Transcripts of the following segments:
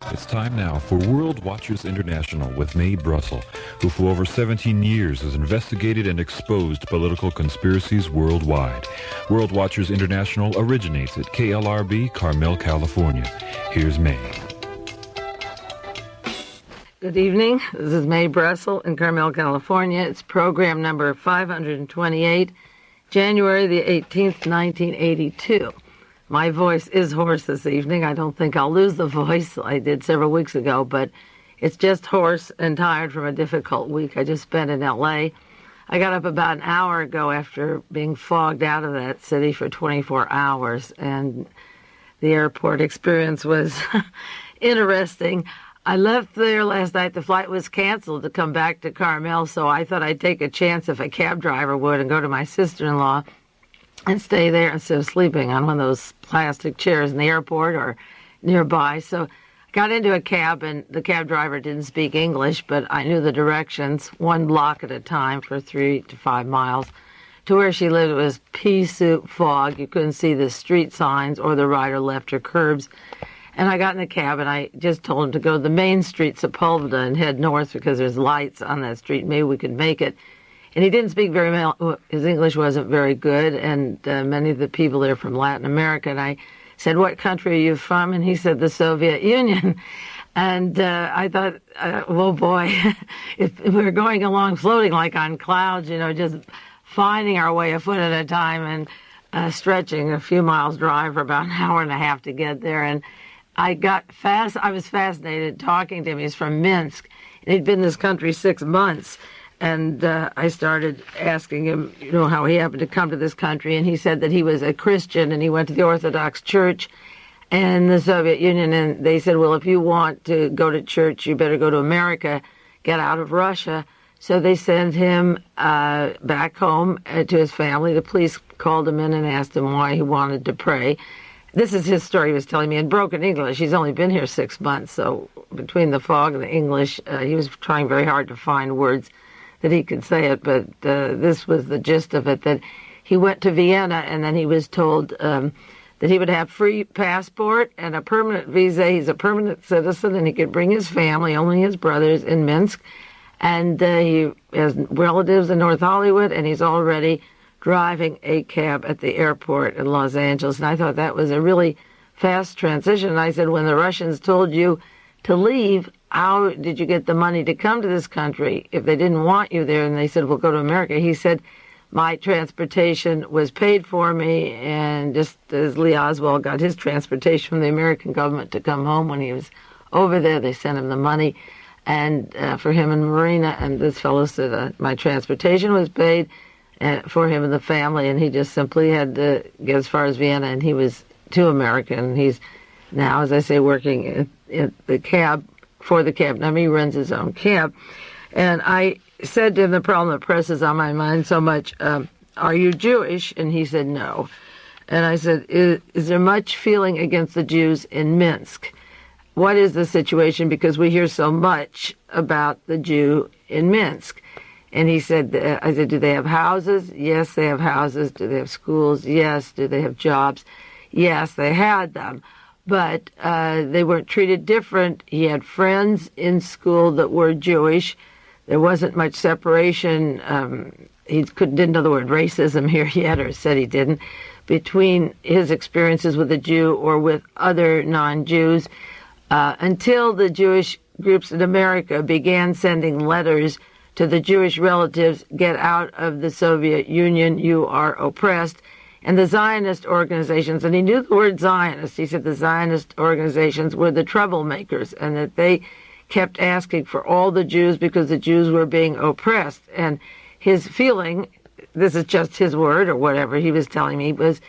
It's time now for World Watchers International with Mae Brussell, who for over 17 years has investigated and exposed political conspiracies worldwide. World Watchers International originates at KLRB, Carmel, California. Here's Mae. Good evening. This is Mae Brussell in Carmel, California. It's program number 528, January the 18th, 1982. My voice is hoarse this evening. I don't think I'll lose the voice. I did several weeks ago, but it's just hoarse and tired from a difficult week I just spent in L.A. I got up about an hour ago after being fogged out of that city for 24 hours, and the airport experience was interesting. I left there last night. The flight was canceled to come back to Carmel, so I thought I'd take a chance if a cab driver would and go to my sister-in-law and stay there instead of sleeping on one of those plastic chairs in the airport or nearby. So I got into a cab, and the cab driver didn't speak English, but I knew the directions, one block at a time for 3 to 5 miles. To where she lived, it was pea-soup fog. You couldn't see the street signs or the right or left or curbs. And I got in the cab, and I just told him to go to the main street, Sepulveda, and head north because there's lights on that street. Maybe we could make it. And he didn't speak very well. His English wasn't very good, and many of the people there from Latin America. And I said, "What country are you from?" And he said, "The Soviet Union." And I thought, well, boy, if we're going along floating like on clouds, just finding our way a foot at a time and stretching a few miles drive for about an hour and a half to get there. And I was fascinated talking to him. He's from Minsk, and he'd been in this country 6 months. And I started asking him, how he happened to come to this country. And he said that he was a Christian and he went to the Orthodox Church in the Soviet Union. And they said, well, if you want to go to church, you better go to America, get out of Russia. So they sent him back home to his family. The police called him in and asked him why he wanted to pray. This is his story he was telling me in broken English. He's only been here 6 months. So between the fog and the English, he was trying very hard to find words that he could say it, but this was the gist of it, that he went to Vienna and then he was told that he would have free passport and a permanent visa. He's a permanent citizen and he could bring his family, only his brothers, in Minsk. And he has relatives in North Hollywood, and he's already driving a cab at the airport in Los Angeles. And I thought that was a really fast transition. And I said, when the Russians told you to leave, how did you get the money to come to this country if they didn't want you there? And they said, well, go to America. He said, my transportation was paid for me, and just as Lee Oswald got his transportation from the American government to come home when he was over there, they sent him the money. And for him and Marina, and this fellow said, my transportation was paid for him and the family, and he just simply had to get as far as Vienna, and he was to America. And he's now, as I say, working at the cab, for the cab. Now, he runs his own cab. And I said to him, the problem that presses on my mind so much, are you Jewish? And he said, no. And I said, is there much feeling against the Jews in Minsk? What is the situation? Because we hear so much about the Jew in Minsk. And he said, I said, do they have houses? Yes, they have houses. Do they have schools? Yes. Do they have jobs? Yes, they had them. But they weren't treated different. He had friends in school that were Jewish. There wasn't much separation. He didn't know the word racism here yet, or said he didn't, between his experiences with a Jew or with other non-Jews, until the Jewish groups in America began sending letters to the Jewish relatives, get out of the Soviet Union, you are oppressed. And the Zionist organizations, and he knew the word Zionist, he said the Zionist organizations were the troublemakers, and that they kept asking for all the Jews because the Jews were being oppressed. And his feeling, this is just his word or whatever he was telling me, was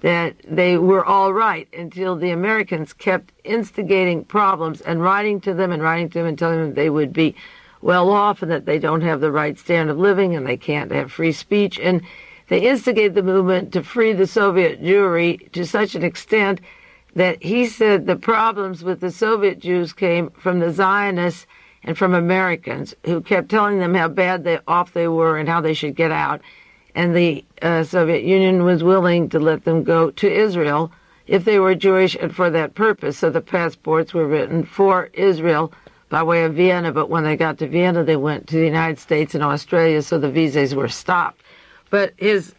that they were all right until the Americans kept instigating problems and writing to them and telling them they would be well off and that they don't have the right standard of living and they can't have free speech. And they instigated the movement to free the Soviet Jewry to such an extent that he said the problems with the Soviet Jews came from the Zionists and from Americans who kept telling them how bad off they were and how they should get out. And the Soviet Union was willing to let them go to Israel if they were Jewish and for that purpose. So the passports were written for Israel by way of Vienna, but when they got to Vienna, they went to the United States and Australia, so the visas were stopped. But his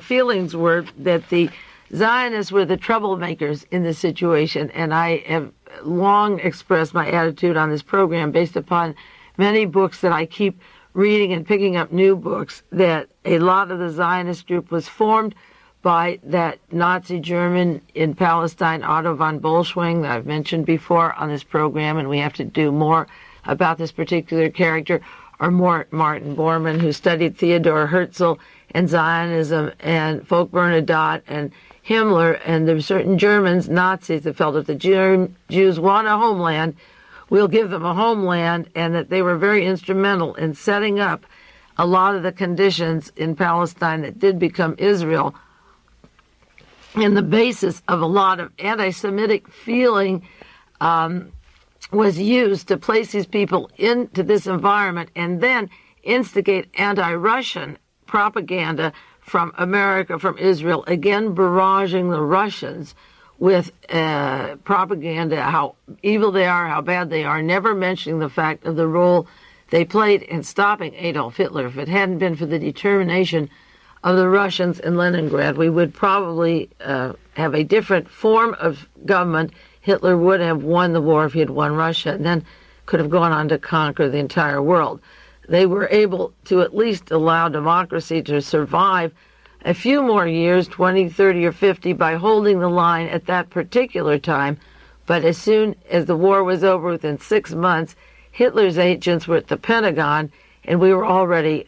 feelings were that the Zionists were the troublemakers in this situation, and I have long expressed my attitude on this program based upon many books that I keep reading and picking up new books, that a lot of the Zionist group was formed by that Nazi German in Palestine, Otto von Bolschwing, that I've mentioned before on this program, and we have to do more about this particular character, or Martin Bormann, who studied Theodor Herzl and Zionism, and Folk Bernadotte and Himmler, and there were certain Germans, Nazis, that felt if the Jews want a homeland, we'll give them a homeland, and that they were very instrumental in setting up a lot of the conditions in Palestine that did become Israel, and the basis of a lot of anti-Semitic feeling was used to place these people into this environment and then instigate anti-Russian propaganda from America, from Israel, again barraging the Russians with propaganda, how evil they are, how bad they are, never mentioning the fact of the role they played in stopping Adolf Hitler. If it hadn't been for the determination of the Russians in Leningrad, we would probably have a different form of government. Hitler would have won the war if he had won Russia, and then could have gone on to conquer the entire world. They were able to at least allow democracy to survive a few more years, 20, 30, or 50, by holding the line at that particular time. But as soon as the war was over, within 6 months, Hitler's agents were at the Pentagon, and we were already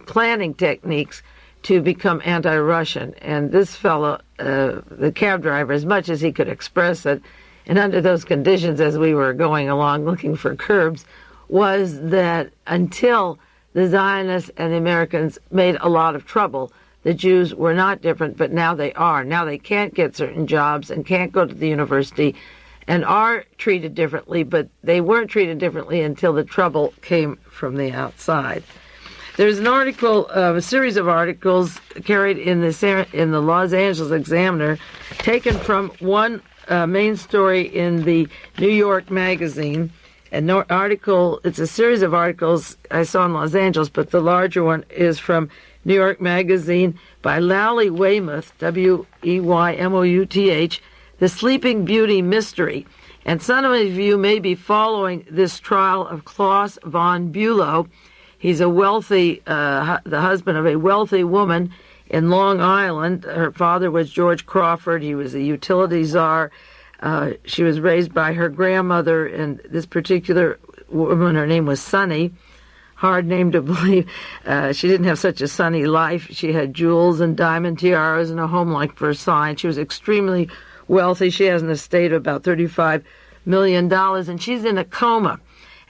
planning techniques to become anti-Russian. And this fellow, the cab driver, as much as he could express it, and under those conditions as we were going along looking for curbs, was that until the Zionists and the Americans made a lot of trouble, the Jews were not different, but now they are. Now they can't get certain jobs and can't go to the university and are treated differently, but they weren't treated differently until the trouble came from the outside. There's an article, a series of articles carried in the Los Angeles Examiner, taken from one main story in the New York Magazine. An article, it's a series of articles I saw in Los Angeles, but the larger one is from New York Magazine by Lally Weymouth, Weymouth, The Sleeping Beauty Mystery. And some of you may be following this trial of Claus von Bulow. He's a wealthy, the husband of a wealthy woman in Long Island. Her father was George Crawford. He was a utility czar. She was raised by her grandmother, and this particular woman, her name was Sunny. Hard name to believe. She didn't have such a sunny life. She had jewels and diamond tiaras and a home like Versailles. She was extremely wealthy. She has an estate of about $35 million, and she's in a coma.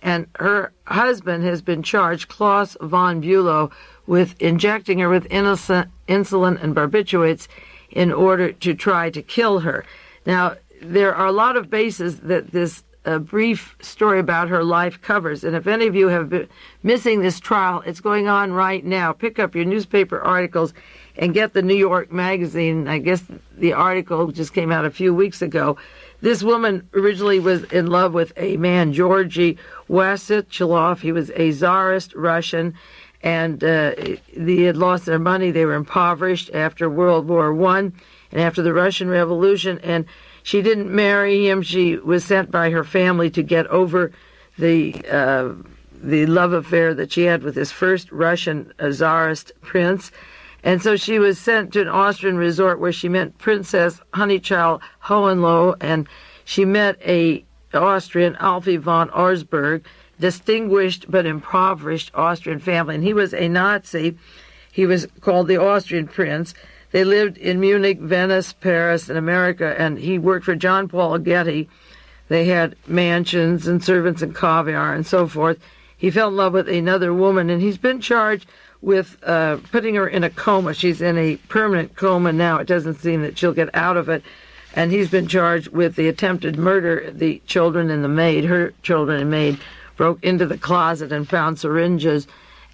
And her husband has been charged, Claus von Bulow, with injecting her with insulin and barbiturates in order to try to kill her. Now, there are a lot of bases that this brief story about her life covers. And if any of you have been missing this trial, it's going on right now. Pick up your newspaper articles and get the New York Magazine. I guess the article just came out a few weeks ago. This woman originally was in love with a man, Georgy Wasychilov. He was a Tsarist Russian, and they had lost their money. They were impoverished after World War I and after the Russian Revolution, and she didn't marry him. She was sent by her family to get over the love affair that she had with this first Russian Tsarist prince. And so she was sent to an Austrian resort where she met Princess Honeychild Hohenlohe, and she met a Austrian, Alfie von Auersperg, distinguished but impoverished Austrian family. And he was a Nazi. He was called the Austrian Prince. They lived in Munich, Venice, Paris, and America, and he worked for John Paul Getty. They had mansions and servants and caviar and so forth. He fell in love with another woman, and he's been charged with putting her in a coma. She's in a permanent coma now. It doesn't seem that she'll get out of it. And he's been charged with the attempted murder. The children and the maid, her children and maid, broke into the closet and found syringes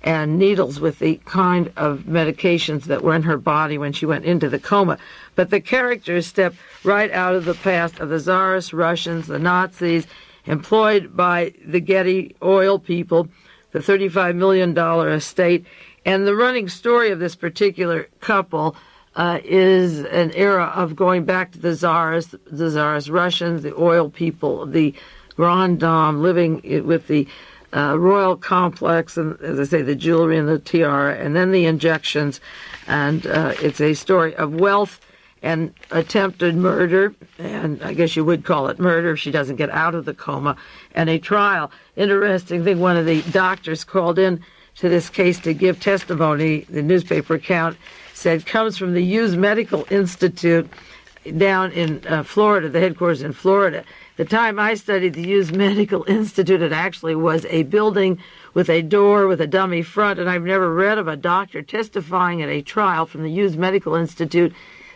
and needles with the kind of medications that were in her body when she went into the coma. But the characters step right out of the past of the Tsarist Russians, the Nazis, employed by the Getty oil people, the $35 million estate. And the running story of this particular couple is an era of going back to the Tsarist Russians, the oil people, the Grand Dame, living with the royal complex, and as I say, the jewelry and the tiara, and then the injections. And it's a story of wealth and attempted murder, and I guess you would call it murder if she doesn't get out of the coma, and a trial. Interesting thing, one of the doctors called in to this case to give testimony, the newspaper account said, comes from the Hughes Medical Institute down in Florida, the headquarters in Florida. The time I studied the Hughes Medical Institute, it actually was a building with a door with a dummy front, and I've never read of a doctor testifying at a trial from the Hughes Medical Institute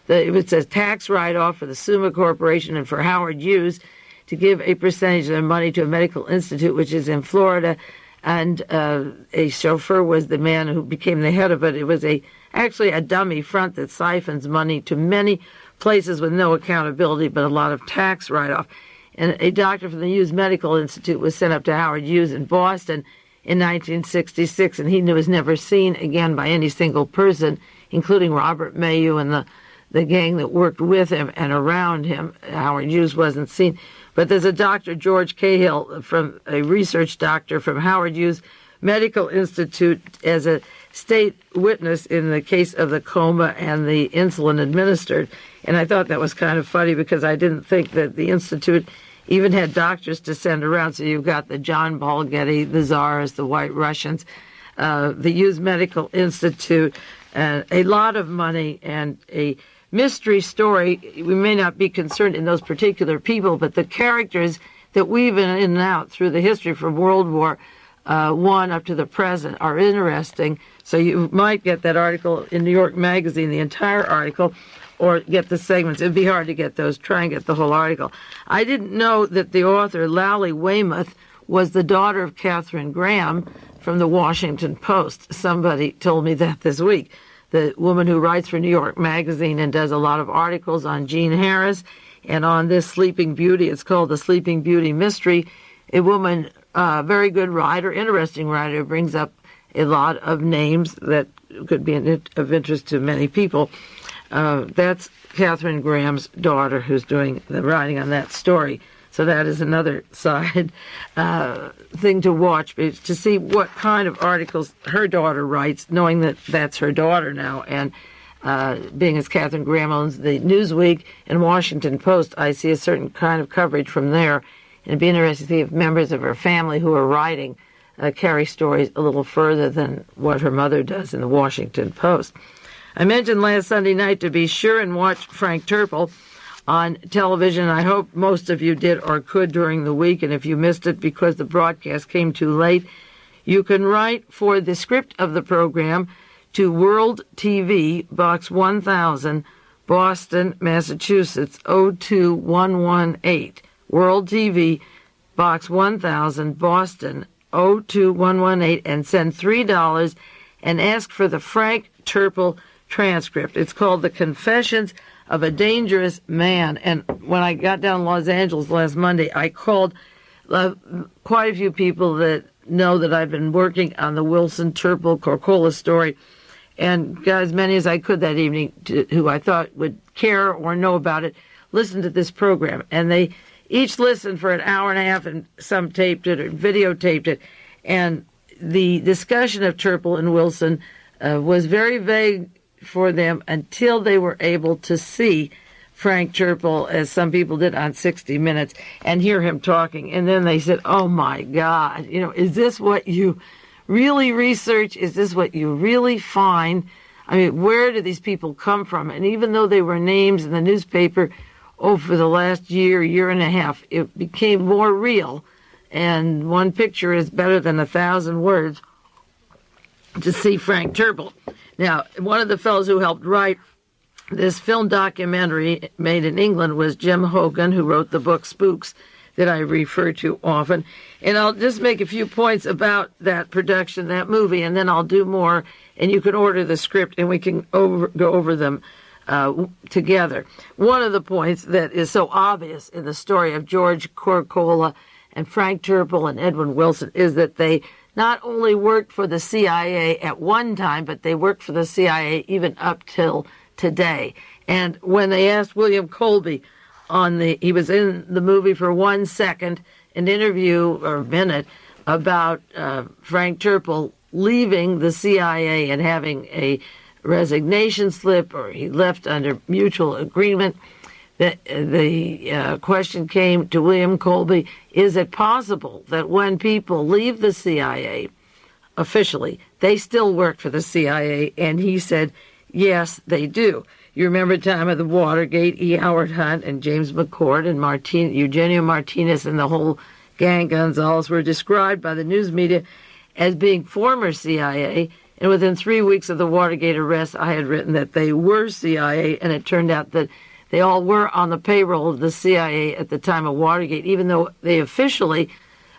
that it says tax write-off for the Summa Corporation and for Howard Hughes to give a percentage of their money to a medical institute, which is in Florida, and a chauffeur was the man who became the head of it. It was actually a dummy front that siphons money to many places with no accountability, but a lot of tax write-off. And a doctor from the Hughes Medical Institute was sent up to Howard Hughes in Boston in 1966, and he was never seen again by any single person, including Robert Mayu and the gang that worked with him and around him. Howard Hughes wasn't seen. But there's a Dr. George Cahill, from a research doctor from Howard Hughes Medical Institute, as a state witness in the case of the coma and the insulin administered. And I thought that was kind of funny because I didn't think that the Institute even had doctors to send around. So you've got the John Paul Getty, the Tsars, the White Russians, the Hughes Medical Institute, a lot of money and a mystery story. We may not be concerned in those particular people, but the characters that weave in and out through the history from World War I up to the present are interesting. So you might get that article in New York Magazine, the entire article, or get the segments. It'd be hard to get those. Try and get the whole article. I didn't know that the author, Lally Weymouth, was the daughter of Katharine Graham from the Washington Post. Somebody told me that this week. The woman who writes for New York Magazine and does a lot of articles on Jean Harris and on this Sleeping Beauty. It's called The Sleeping Beauty Mystery. A woman, very good writer, interesting writer, brings up a lot of names that could be of interest to many people. That's Katharine Graham's daughter who's doing the writing on that story. So that is another side thing to watch, to see what kind of articles her daughter writes, knowing that that's her daughter now. And being as Katharine Graham owns the Newsweek and Washington Post, I see a certain kind of coverage from there. And it'd be interesting to see if members of her family who are writing carry stories a little further than what her mother does in the Washington Post. I mentioned last Sunday night to be sure and watch Frank Terpil on television. I hope most of you did or could during the week, and if you missed it because the broadcast came too late, you can write for the script of the program to World TV, Box 1000, Boston, Massachusetts, 02118. World TV, Box 1000, Boston, 02118, and send $3 and ask for the Frank Terpil transcript. It's called The Confessions of a Dangerous Man. And when I got down to Los Angeles last Monday, I called quite a few people that know that I've been working on the Wilson Terpil Corcola story, and got as many as I could that evening who I thought would care or know about it, listen to this program. And they each listened for an hour and a half, and some taped it or videotaped it. And the discussion of Terpil and Wilson was very vague for them until they were able to see Frank Terpil, as some people did on 60 Minutes, and hear him talking. And then they said, oh my God, is this what you really research? Is this what you really find? I mean, where do these people come from? And even though they were names in the newspaper, for the last year and a half, it became more real. And one picture is better than 1,000 words to see Frank Terpil. Now, one of the fellows who helped write this film documentary made in England was Jim Hogan, who wrote the book Spooks, that I refer to often. And I'll just make a few points about that production, that movie, and then I'll do more, and you can order the script, and we can go over them together. One of the points that is so obvious in the story of George Corcola and Frank Terpil and Edwin Wilson is that they not only worked for the CIA at one time, but they worked for the CIA even up till today. And when they asked William Colby he was in the movie for 1 second, an interview or minute about Frank Terpil leaving the CIA and having a resignation slip, or he left under mutual agreement. The question came to William Colby, is it possible that when people leave the CIA officially, they still work for the CIA? And he said, yes, they do. You remember the time of the Watergate, E. Howard Hunt and James McCord and Eugenio Martinez and the whole gang, Gonzalez, were described by the news media as being former CIA. And within 3 weeks of the Watergate arrest, I had written that they were CIA, and it turned out that they all were on the payroll of the CIA at the time of Watergate, even though they officially,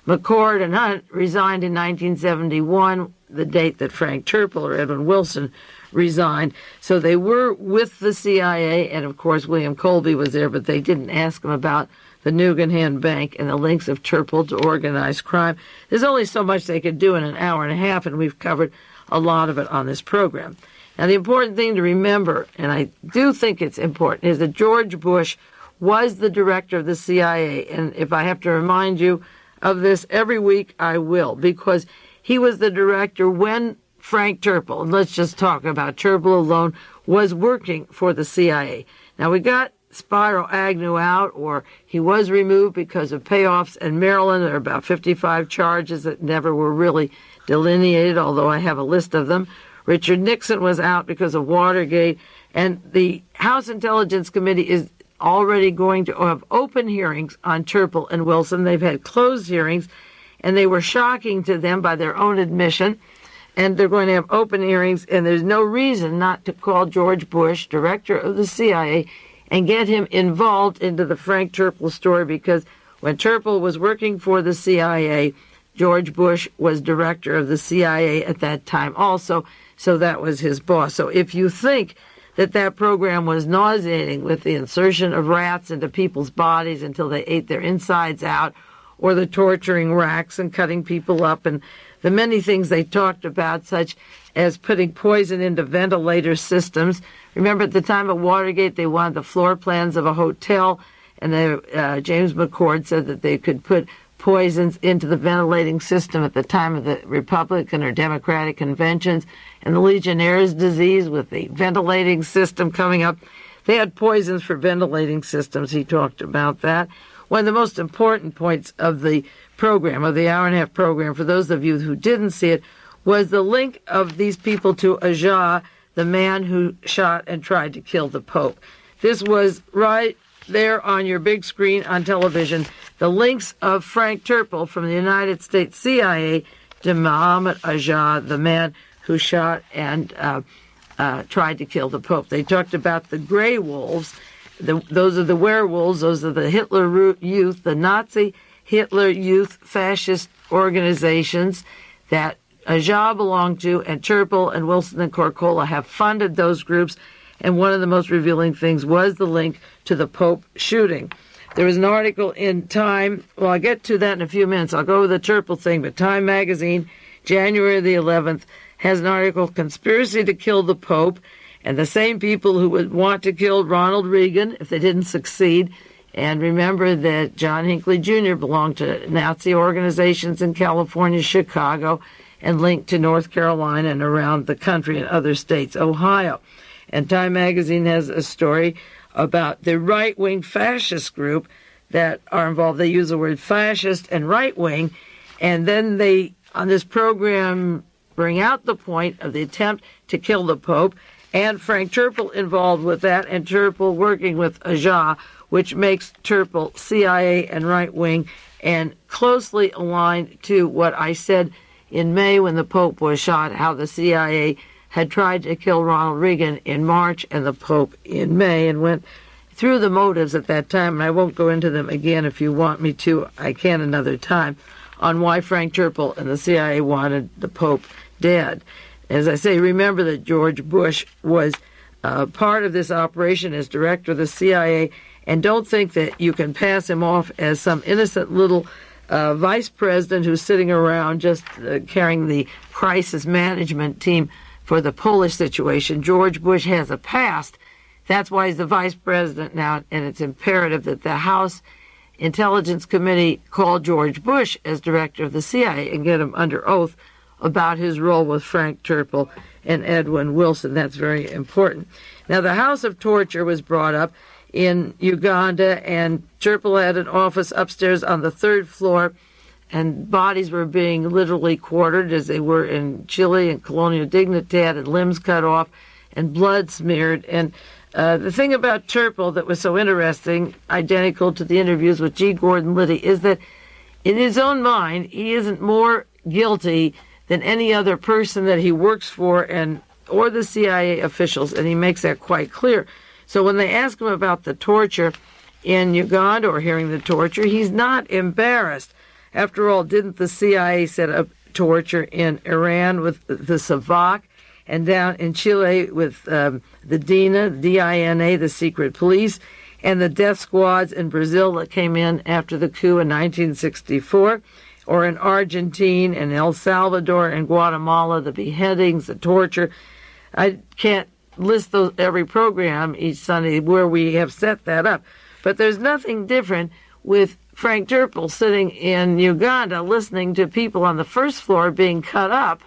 McCord and Hunt, resigned in 1971, the date that Frank Terpil or Edwin Wilson resigned. So they were with the CIA, and of course William Colby was there, but they didn't ask him about the Nugenhan Bank and the links of Terpil to organized crime. There's only so much they could do in an hour and a half, and we've covered a lot of it on this program. Now, the important thing to remember, and I do think it's important, is that George Bush was the director of the CIA. And if I have to remind you of this every week, I will, because he was the director when Frank Terpil, and let's just talk about Terpil alone, was working for the CIA. Now, we got Spyro Agnew out, or he was removed because of payoffs in Maryland. There are about 55 charges that never were really delineated, although I have a list of them. Richard Nixon was out because of Watergate, and the House Intelligence Committee is already going to have open hearings on Terpil and Wilson. They've had closed hearings, and they were shocking to them by their own admission, and they're going to have open hearings, and there's no reason not to call George Bush, director of the CIA, and get him involved into the Frank Terpil story, because when Terpil was working for the CIA, George Bush was director of the CIA at that time also, so that was his boss. So if you think that program was nauseating with the insertion of rats into people's bodies until they ate their insides out, or the torturing racks and cutting people up, and the many things they talked about, such as putting poison into ventilator systems. Remember, at the time of Watergate, they wanted the floor plans of a hotel, and James McCord said that they could put poisons into the ventilating system at the time of the Republican or Democratic conventions, and the Legionnaire's disease with the ventilating system coming up. They had poisons for ventilating systems. He talked about that. One of the most important points of the program, of the hour-and-a-half program, for those of you who didn't see it, was the link of these people to Ajah, the man who shot and tried to kill the Pope. This was right there on your big screen on television, the links of Frank Terpil from the United States CIA to Mohammed Ajah, the man who shot and tried to kill the Pope. They talked about the gray wolves. Those are the werewolves. Those are the Hitler Youth, the Nazi Hitler Youth fascist organizations that Ajah belonged to, and Terpil and Wilson and Corcola have funded those groups. And one of the most revealing things was the link to the Pope shooting. There was an article in Time. Well, I'll get to that in a few minutes. I'll go with the Terpil thing, but Time magazine, January the 11th, has an article, Conspiracy to Kill the Pope, and the same people who would want to kill Ronald Reagan if they didn't succeed. And remember that John Hinckley Jr. belonged to Nazi organizations in California, Chicago, and linked to North Carolina and around the country and other states, Ohio. And Time magazine has a story about the right-wing fascist group that are involved. They use the word fascist and right-wing, and then they, on this program, bring out the point of the attempt to kill the Pope, and Frank Terpil involved with that, and Terpil working with Ajah, which makes Terpil CIA and right-wing, and closely aligned to what I said in May when the Pope was shot, how the CIA had tried to kill Ronald Reagan in March and the Pope in May. And when through the motives at that time, and I won't go into them again. If you want me to, I can another time, on why Frank Terpil and the CIA wanted the Pope dead. As I say, remember that George Bush was part of this operation as director of the CIA, and don't think that you can pass him off as some innocent little vice president who's sitting around just carrying the crisis management team for the Polish situation. George Bush has a past. That's why he's the vice president now, and it's imperative that the House Intelligence Committee call George Bush as director of the CIA and get him under oath about his role with Frank Terpil and Edwin Wilson. That's very important. Now, the House of Torture was brought up in Uganda, and Terpil had an office upstairs on the third floor, and bodies were being literally quartered as they were in Chile and Colonial Dignidad, and limbs cut off and blood smeared. And the thing about Terpil that was so interesting, identical to the interviews with G. Gordon Liddy, is that in his own mind, he isn't more guilty than any other person that he works for or the CIA officials, and he makes that quite clear. So when they ask him about the torture in Uganda or hearing the torture, he's not embarrassed. After all, didn't the CIA set up torture in Iran with the Savak, and down in Chile with the DINA, D-I-N-A, the secret police, and the death squads in Brazil that came in after the coup in 1964, or in Argentina and El Salvador and Guatemala, the beheadings, the torture. I can't list those every program each Sunday where we have set that up. But there's nothing different with Frank Terpil sitting in Uganda listening to people on the first floor being cut up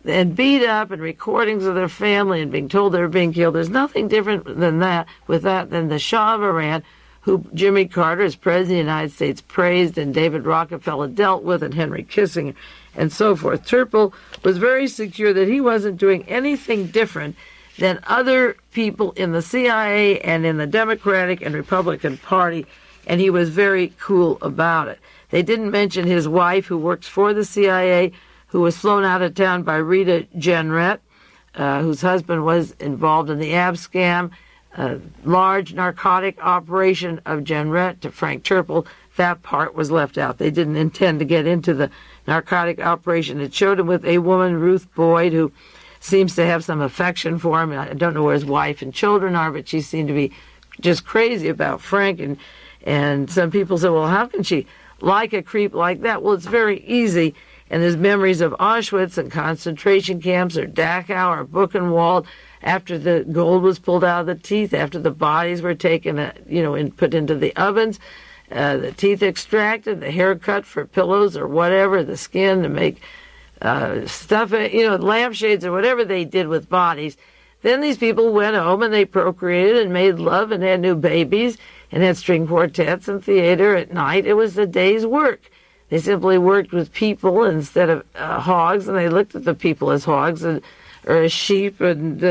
and beat up, and recordings of their family and being told they were being killed. There's nothing different than than the Shah of Iran, who Jimmy Carter, as President of the United States, praised, and David Rockefeller dealt with, and Henry Kissinger, and so forth. Terpil was very secure that he wasn't doing anything different than other people in the CIA and in the Democratic and Republican Party, and he was very cool about it. They didn't mention his wife, who works for the CIA, who was flown out of town by Rita Jenrette, whose husband was involved in the Ab scam, large narcotic operation of Jenrette to Frank Terpil. That part was left out. They didn't intend to get into the narcotic operation. It showed him with a woman, Ruth Boyd, who seems to have some affection for him. I don't know where his wife and children are, but she seemed to be just crazy about Frank. And some people say, well, how can she like a creep like that? Well, it's very easy. And there's memories of Auschwitz and concentration camps, or Dachau or Buchenwald, after the gold was pulled out of the teeth, after the bodies were taken, and put into the ovens, the teeth extracted, the hair cut for pillows or whatever, the skin to make stuff, lampshades or whatever they did with bodies. Then these people went home and they procreated and made love and had new babies and had string quartets and theater at night. It was a day's work. They simply worked with people instead of hogs, and they looked at the people as hogs or as sheep, and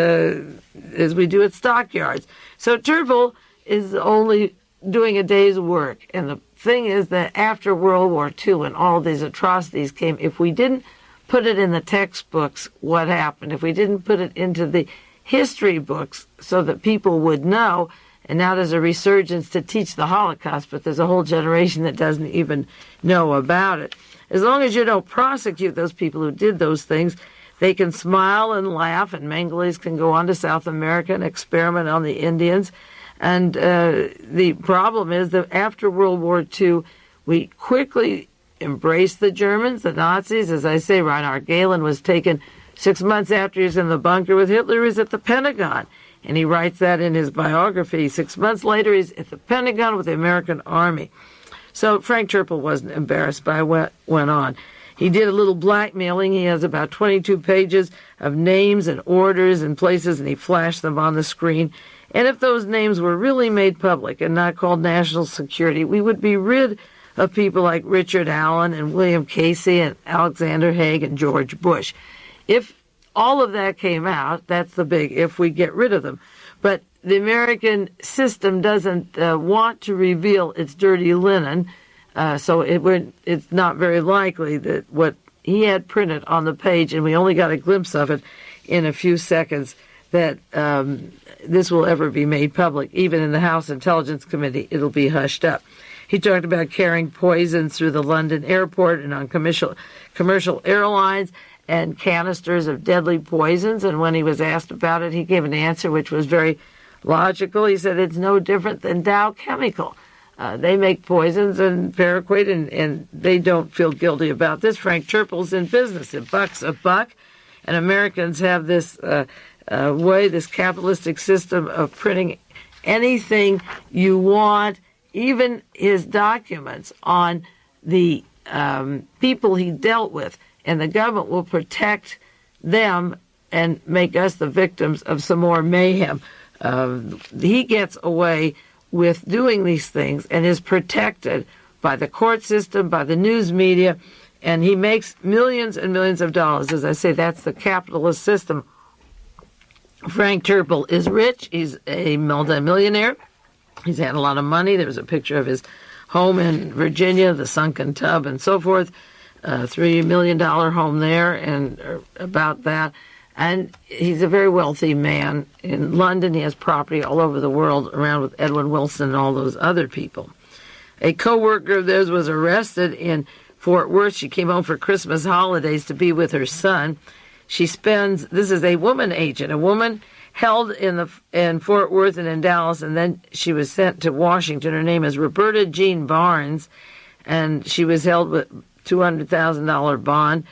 as we do at stockyards. So Terpil is only doing a day's work. And the thing is that after World War II, when all these atrocities came, if we didn't put it in the textbooks what happened, if we didn't put it into the history books so that people would know, and now there's a resurgence to teach the Holocaust, but there's a whole generation that doesn't even know about it. As long as you don't prosecute those people who did those things, they can smile and laugh, and Mengele can go on to South America and experiment on the Indians. And the problem is that after World War II, we quickly embraced the Germans, the Nazis. As I say, Reinhard Gehlen was taken 6 months after he was in the bunker with Hitler. He was at the Pentagon. And he writes that in his biography. 6 months later, he's at the Pentagon with the American Army. So Frank Terpil wasn't embarrassed by what went on. He did a little blackmailing. He has about 22 pages of names and orders and places, and he flashed them on the screen. And if those names were really made public and not called national security, we would be rid of people like Richard Allen and William Casey and Alexander Haig and George Bush. If all of that came out, that's the big if we get rid of them. But the American system doesn't want to reveal its dirty linen, so it's not very likely that what he had printed on the page, and we only got a glimpse of it in a few seconds, that this will ever be made public. Even in the House Intelligence Committee, it'll be hushed up. He talked about carrying poisons through the London airport and on commercial airlines and canisters of deadly poisons. And when he was asked about it, he gave an answer which was very logical. He said it's no different than Dow Chemical. They make poisons and paraquat, and they don't feel guilty about this. Frank Terpil's in business. A buck's a buck. And Americans have this way, this capitalistic system of printing anything you want, even his documents on the people he dealt with. And the government will protect them and make us the victims of some more mayhem. He gets away with doing these things and is protected by the court system, by the news media, and he makes millions and millions of dollars. As I say, that's the capitalist system. Frank Terpil is rich. He's a multimillionaire. He's had a lot of money. There's a picture of his home in Virginia, the sunken tub and so forth, $3 million home there and about that. And he's a very wealthy man. In London, he has property all over the world, around with Edwin Wilson and all those other people. A co-worker of theirs was arrested in Fort Worth. She came home for Christmas holidays to be with her son. This is a woman agent, a woman held in Fort Worth and in Dallas, and then she was sent to Washington. Her name is Roberta Jean Barnes, and she was held with $200,000 bond.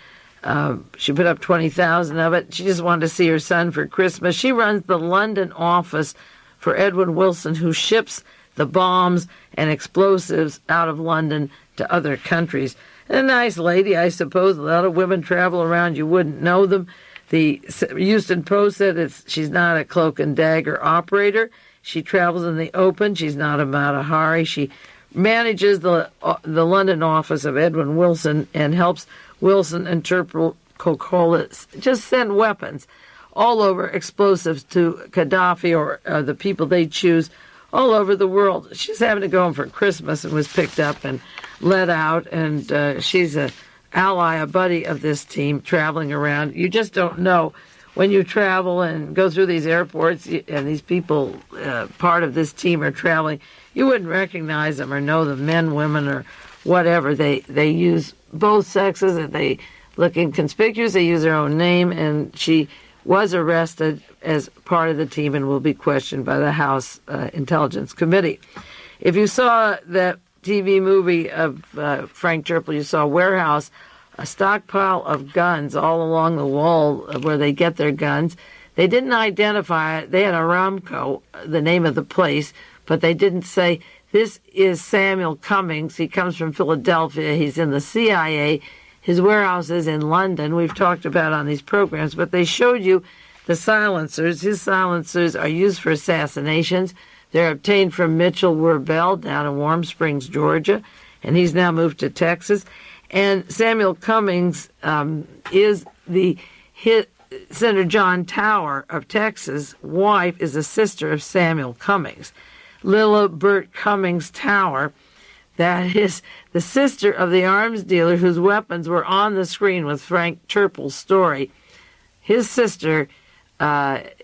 She put up $20,000 of it. She just wanted to see her son for Christmas. She runs the London office for Edwin Wilson, who ships the bombs and explosives out of London to other countries. A nice lady, I suppose. A lot of women travel around. You wouldn't know them. The Houston Post said she's not a cloak and dagger operator. She travels in the open. She's not a Mata Hari. She manages the London office of Edwin Wilson and helps Wilson and Terpil Coca-Cola just send weapons all over, explosives to Gaddafi or the people they choose all over the world. She's having to go home for Christmas and was picked up and let out, and she's an ally, a buddy of this team traveling around. You just don't know when you travel and go through these airports and these people, part of this team, are traveling. You wouldn't recognize them or know them, men, women, or whatever. They use both sexes, and they look inconspicuous. They use their own name, and she was arrested as part of the team and will be questioned by the House Intelligence Committee. If you saw that TV movie of Frank Terpil, you saw a warehouse, a stockpile of guns all along the wall where they get their guns. They didn't identify it. They had Aramco, the name of the place, but they didn't say, this is Samuel Cummings. He comes from Philadelphia. He's in the CIA. His warehouse is in London. We've talked about on these programs, but they showed you the silencers. His silencers are used for assassinations. They're obtained from Mitchell Werbel down in Warm Springs, Georgia, and he's now moved to Texas. And Samuel Cummings is Senator John Tower of Texas' wife is a sister of Samuel Cummings. Lilla Burt Cummings Tower, that is the sister of the arms dealer whose weapons were on the screen with Frank Terpil's story. His sister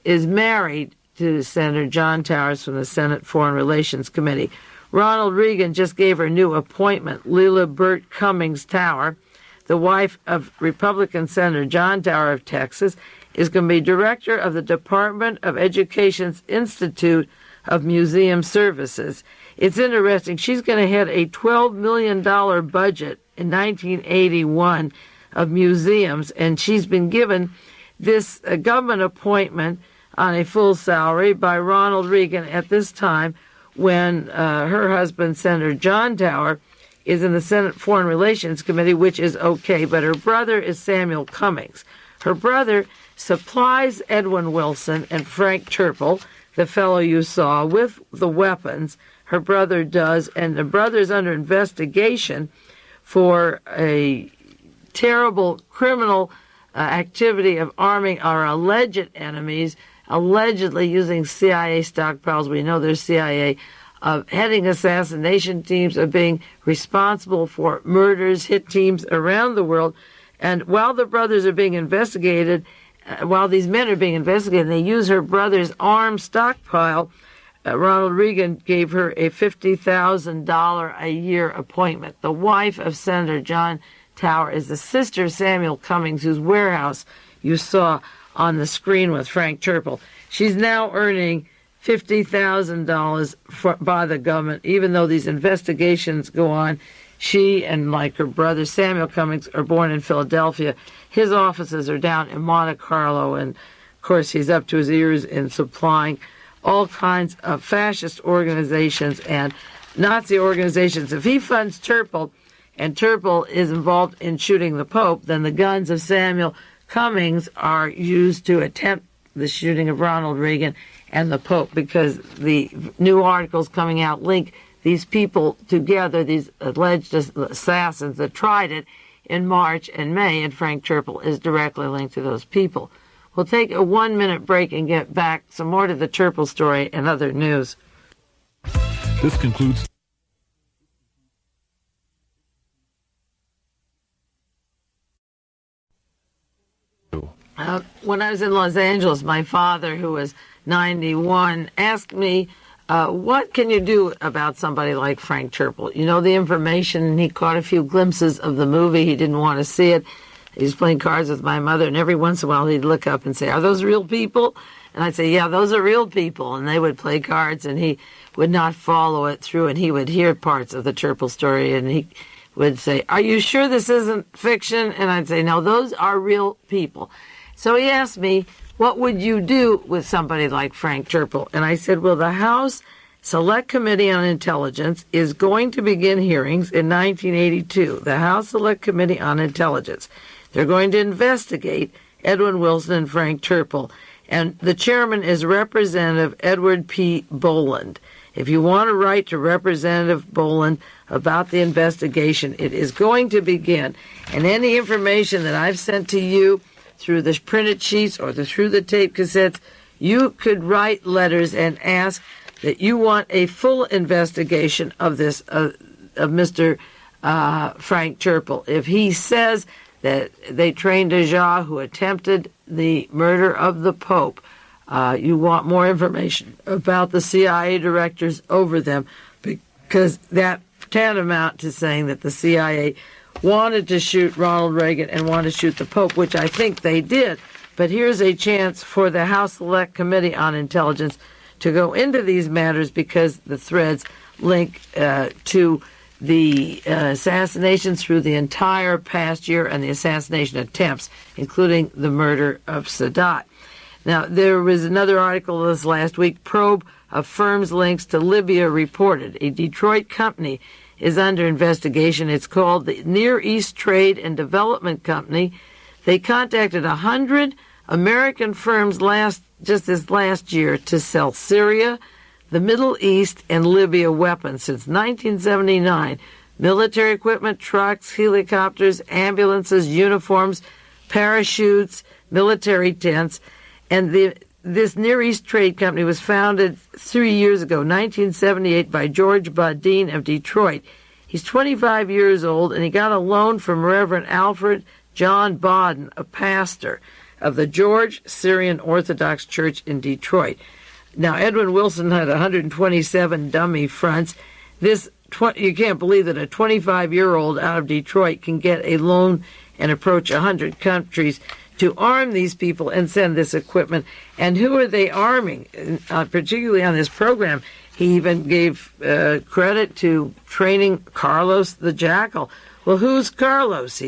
is married to Senator John Towers from the Senate Foreign Relations Committee. Ronald Reagan just gave her new appointment, Lilla Burt Cummings Tower, the wife of Republican Senator John Tower of Texas, is going to be director of the Department of Education's Institute of Museum Services. It's interesting. She's going to head a $12 million budget in 1981 of museums, and she's been given this government appointment on a full salary by Ronald Reagan at this time when her husband, Senator John Tower, is in the Senate Foreign Relations Committee, which is okay, but her brother is Samuel Cummings. Her brother supplies Edwin Wilson and Frank Terpil, the fellow you saw, with the weapons. Her brother does, and the brother's under investigation for a terrible criminal activity of arming our alleged enemies, allegedly using CIA stockpiles. We know there's CIA, of heading assassination teams, of being responsible for murders, hit teams around the world. And while the brothers are being investigated while these men are being investigated, they use her brother's arms stockpile. Ronald Reagan gave her a $50,000 a year appointment. The wife of Senator John Tower is the sister of Samuel Cummings, whose warehouse you saw on the screen with Frank Terpil. She's now earning $50,000 by the government, even though these investigations go on. She and, like her brother Samuel Cummings, are born in Philadelphia. His offices are down in Monte Carlo, and, of course, he's up to his ears in supplying all kinds of fascist organizations and Nazi organizations. If he funds Terpil, and Terpil is involved in shooting the Pope, then the guns of Samuel Cummings are used to attempt the shooting of Ronald Reagan and the Pope, because the new articles coming out link these people together, these alleged assassins that tried it in March and May, and Frank Terpil is directly linked to those people. We'll take a 1-minute break and get back some more to the Terpil story and other news. This concludes. When I was in Los Angeles, my father, who was 91, asked me, what can you do about somebody like Frank Terpil? You know the information, and he caught a few glimpses of the movie. He didn't want to see it. He was playing cards with my mother, and every once in a while he'd look up and say, are those real people? And I'd say, yeah, those are real people. And they would play cards, and he would not follow it through, and he would hear parts of the Terpil story, and he would say, are you sure this isn't fiction? And I'd say, no, those are real people. So he asked me, what would you do with somebody like Frank Terpil? And I said, well, the House Select Committee on Intelligence is going to begin hearings in 1982. The House Select Committee on Intelligence. They're going to investigate Edwin Wilson and Frank Terpil. And the chairman is Representative Edward P. Boland. If you want to write to Representative Boland about the investigation, it is going to begin. And any information that I've sent to you through the printed sheets or through the tape cassettes, you could write letters and ask that you want a full investigation of this, of Mr. Frank Terpil. If he says that they trained a Jah who attempted the murder of the Pope, you want more information about the CIA directors over them, because that tantamount to saying that the CIA wanted to shoot Ronald Reagan and wanted to shoot the Pope, which I think they did. But here's a chance for the House Select Committee on Intelligence to go into these matters, because the threads link to the assassinations through the entire past year and the assassination attempts, including the murder of Sadat. Now, there was another article this last week, Probe of Firms Links to Libya reported. A Detroit company is under investigation. It's called the Near East Trade and Development Company. They contacted 100 American firms just this last year to sell Syria, the Middle East, and Libya weapons since 1979. Military equipment, trucks, helicopters, ambulances, uniforms, parachutes, military tents. And this Near East Trade Company was founded 3 years ago, 1978, by George Bodine of Detroit. He's 25 years old, and he got a loan from Reverend Alfred John Bodden, a pastor of the George Syrian Orthodox Church in Detroit. Now, Edwin Wilson had 127 dummy fronts. You can't believe that a 25-year-old out of Detroit can get a loan and approach 100 countries to arm these people and send this equipment. And who are they arming? Particularly on this program, he even gave credit to training Carlos the Jackal. Well, who's Carlos?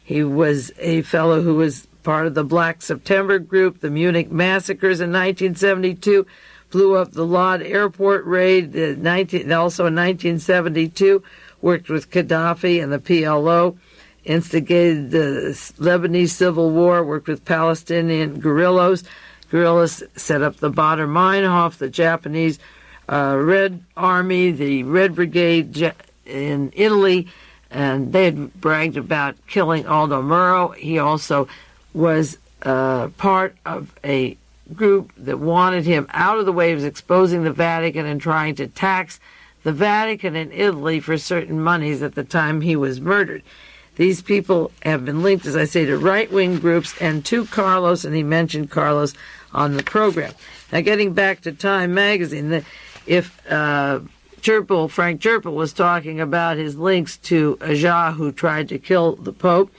He was a fellow who was part of the Black September group, the Munich massacres in 1972, blew up the Lod airport raid, also in 1972, worked with Gaddafi and the PLO, instigated the Lebanese civil war, worked with Palestinian guerrillas. Guerrillas set up the Baader Meinhof, the Japanese Red Army, the Red Brigade in Italy, and they had bragged about killing Aldo Moro. He also was part of a group that wanted him out of the way. He was exposing the Vatican and trying to tax the Vatican and Italy for certain monies at the time he was murdered. These people have been linked, as I say, to right-wing groups and to Carlos, and he mentioned Carlos on the program. Now, getting back to Time magazine, if Frank Terpil was talking about his links to Ajah, who tried to kill the Pope,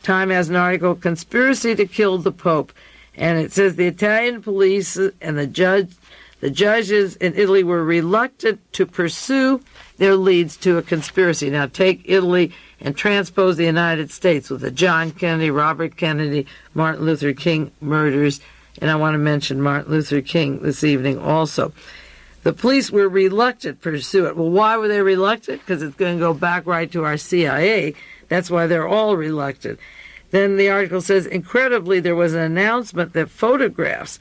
Time has an article, Conspiracy to Kill the Pope, and it says the Italian police and the judges in Italy were reluctant to pursue their leads to a conspiracy. Now take Italy and transpose the United States with the John Kennedy, Robert Kennedy, Martin Luther King murders, and I want to mention Martin Luther King this evening also. The police were reluctant to pursue it. Well, why were they reluctant? Because it's going to go back right to our CIA. That's why they're all reluctant. Then the article says, incredibly, there was an announcement that photographs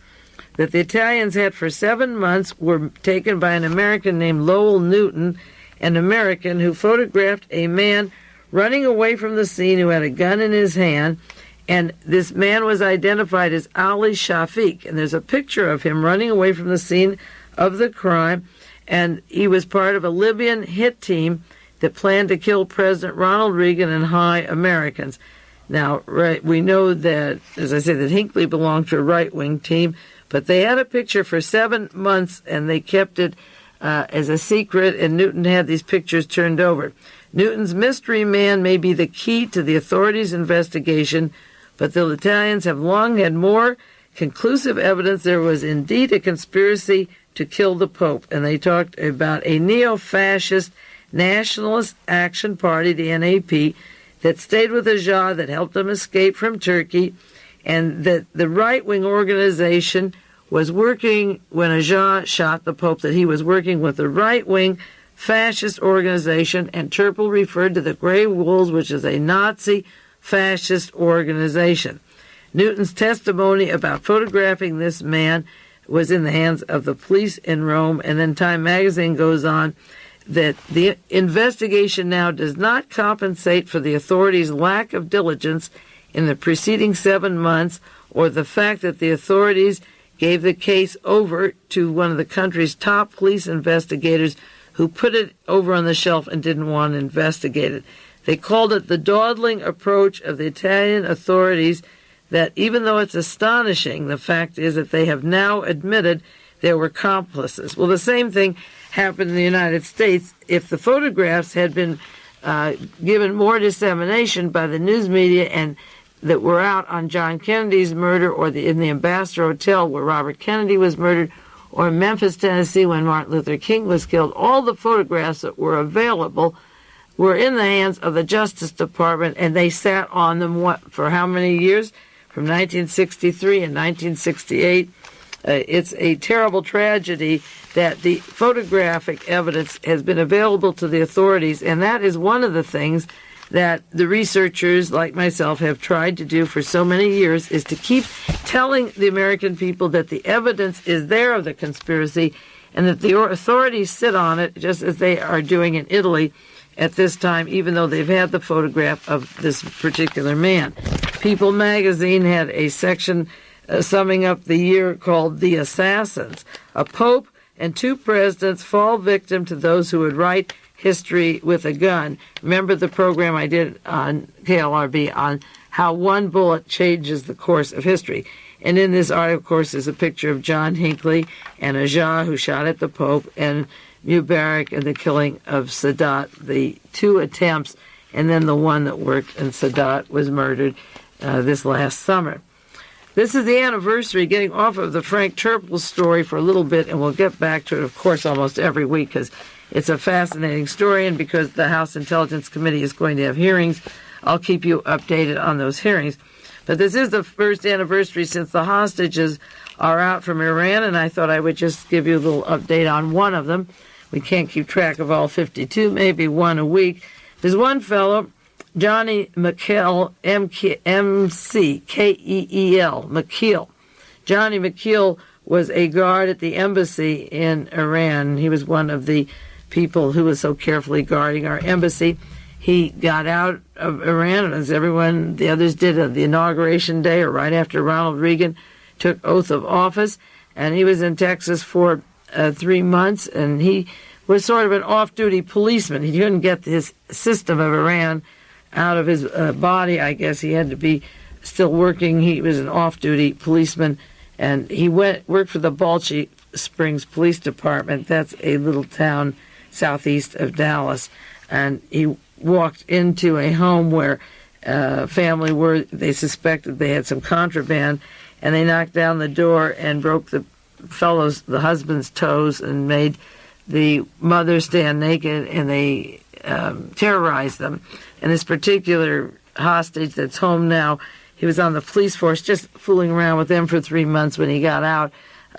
that the Italians had for 7 months were taken by an American named Lowell Newton, an American who photographed a man running away from the scene who had a gun in his hand, and this man was identified as Ali Shafiq, and there's a picture of him running away from the scene of the crime, and he was part of a Libyan hit team that planned to kill President Ronald Reagan and high Americans. Now, we know that, as I say, that Hinckley belonged to a right-wing team, but they had a picture for 7 months, and they kept it as a secret, and Newton had these pictures turned over. Newton's mystery man may be the key to the authorities' investigation, but the Italians have long had more conclusive evidence there was indeed a conspiracy to kill the Pope, and they talked about a neo-fascist Nationalist Action Party, the NAP, that stayed with Ajah, that helped him escape from Turkey, and that the right-wing organization was working, when Ajah shot the Pope, that he was working with the right-wing fascist organization, and Terpil referred to the Grey Wolves, which is a Nazi fascist organization. Newton's testimony about photographing this man was in the hands of the police in Rome, and then Time magazine goes on that the investigation now does not compensate for the authorities' lack of diligence in the preceding 7 months, or the fact that the authorities gave the case over to one of the country's top police investigators who put it over on the shelf and didn't want to investigate it. They called it the dawdling approach of the Italian authorities, that even though it's astonishing, the fact is that they have now admitted there were complices. Well, the same thing happened in the United States. If the photographs had been given more dissemination by the news media and that were out on John Kennedy's murder, or in the Ambassador Hotel where Robert Kennedy was murdered, or in Memphis, Tennessee when Martin Luther King was killed, all the photographs that were available were in the hands of the Justice Department, and they sat on them for how many years? From 1963 and 1968. It's a terrible tragedy that the photographic evidence has been available to the authorities, and that is one of the things that the researchers like myself have tried to do for so many years, is to keep telling the American people that the evidence is there of the conspiracy and that the authorities sit on it, just as they are doing in Italy at this time, even though they've had the photograph of this particular man. People magazine had a section summing up the year called The Assassins. A pope and 2 presidents fall victim to those who would write history with a gun. Remember the program I did on KLRB on how one bullet changes the course of history. And in this article, of course, is a picture of John Hinckley and Ajah, who shot at the Pope, and Mubarak and the killing of Sadat, the 2 attempts, and then the one that worked, and Sadat was murdered this last summer. This is the anniversary, getting off of the Frank Terpil story for a little bit, and we'll get back to it, of course, almost every week, because it's a fascinating story, and because the House Intelligence Committee is going to have hearings, I'll keep you updated on those hearings. But this is the first anniversary since the hostages are out from Iran, and I thought I would just give you a little update on one of them. We can't keep track of all 52, maybe one a week. There's one fellow, Johnny McKeel, M-C-K-E-E-L, McKeel. Johnny McKeel was a guard at the embassy in Iran. He was one of the people who was so carefully guarding our embassy. He got out of Iran, as everyone, the others did, on the inauguration day, or right after Ronald Reagan took oath of office, and he was in Texas for 3 months, and he was sort of an off-duty policeman. He couldn't get his system of Iran out of his body. I guess he had to be still working. He was an off-duty policeman, and he worked for the Balchi Springs Police Department. That's a little town southeast of Dallas. And he walked into a home where a family they suspected they had some contraband, and they knocked down the door and broke the husband's toes and made the mother stand naked, and they terrorized them. And this particular hostage that's home now, he was on the police force just fooling around with them for 3 months. When he got out,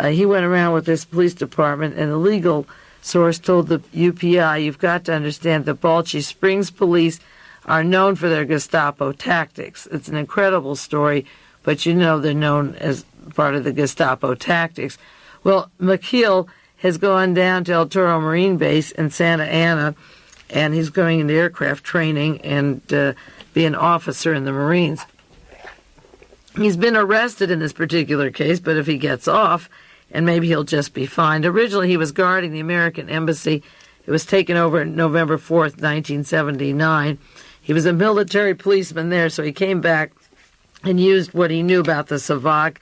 he went around with this police department, and the legal source told the UPI, "You've got to understand the Balchi Springs police are known for their Gestapo tactics." It's an incredible story, but they're known as part of the Gestapo tactics. Well, McKeel has gone down to El Toro Marine Base in Santa Ana, and he's going into aircraft training and be an officer in the Marines. He's been arrested in this particular case, but if he gets off, and maybe he'll just be fined. Originally, he was guarding the American embassy. It was taken over November 4th, 1979. He was a military policeman there, so he came back and used what he knew about the Savak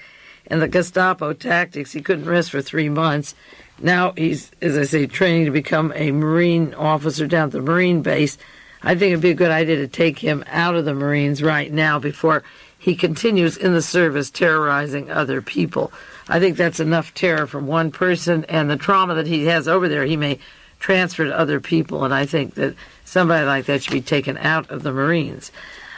and the Gestapo tactics. He couldn't rest for 3 months. Now he's, as I say, training to become a Marine officer down at the Marine base. I think it'd be a good idea to take him out of the Marines right now before he continues in the service terrorizing other people. I think that's enough terror from one person, and the trauma that he has over there, he may transfer to other people, and I think that somebody like that should be taken out of the Marines.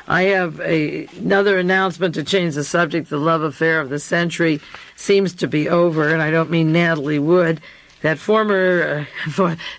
I have another announcement to change the subject. The love affair of the century seems to be over, and I don't mean Natalie Wood. That former,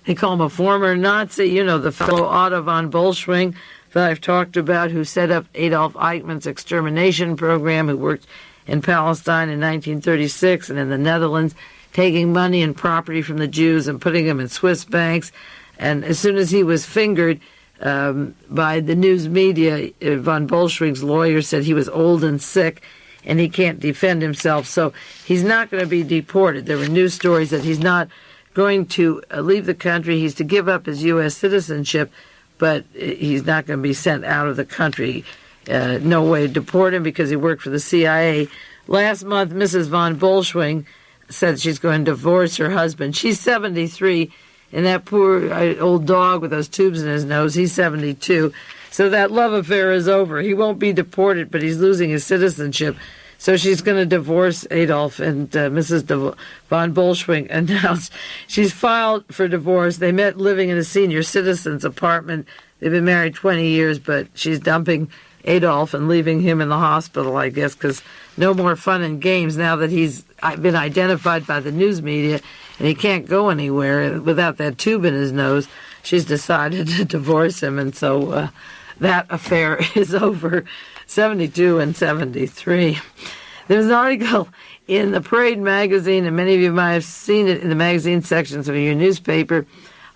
they call him a former Nazi, the fellow Otto von Bolschwing that I've talked about, who set up Adolf Eichmann's extermination program, who worked in Palestine in 1936 and in the Netherlands, taking money and property from the Jews and putting them in Swiss banks. And as soon as he was fingered by the news media, von Bolschwing's lawyer said he was old and sick and he can't defend himself, so he's not going to be deported. There were news stories that he's not going to leave the country. He's to give up his U.S. citizenship, but he's not going to be sent out of the country. No way to deport him because he worked for the CIA. Last month, Mrs. von Bolschwing said she's going to divorce her husband. She's 73, and that poor old dog with those tubes in his nose, he's 72. So that love affair is over. He won't be deported, but he's losing his citizenship. So she's going to divorce Adolf, and Mrs. von Bolschwing announced she's filed for divorce. They met living in a senior citizen's apartment. They've been married 20 years, but she's dumping Adolf and leaving him in the hospital, I guess, because no more fun and games now that he's been identified by the news media and he can't go anywhere without that tube in his nose. She's decided to divorce him, and so that affair is over. 72 and 73. There's an article in the Parade magazine, and many of you might have seen it in the magazine sections of your newspaper,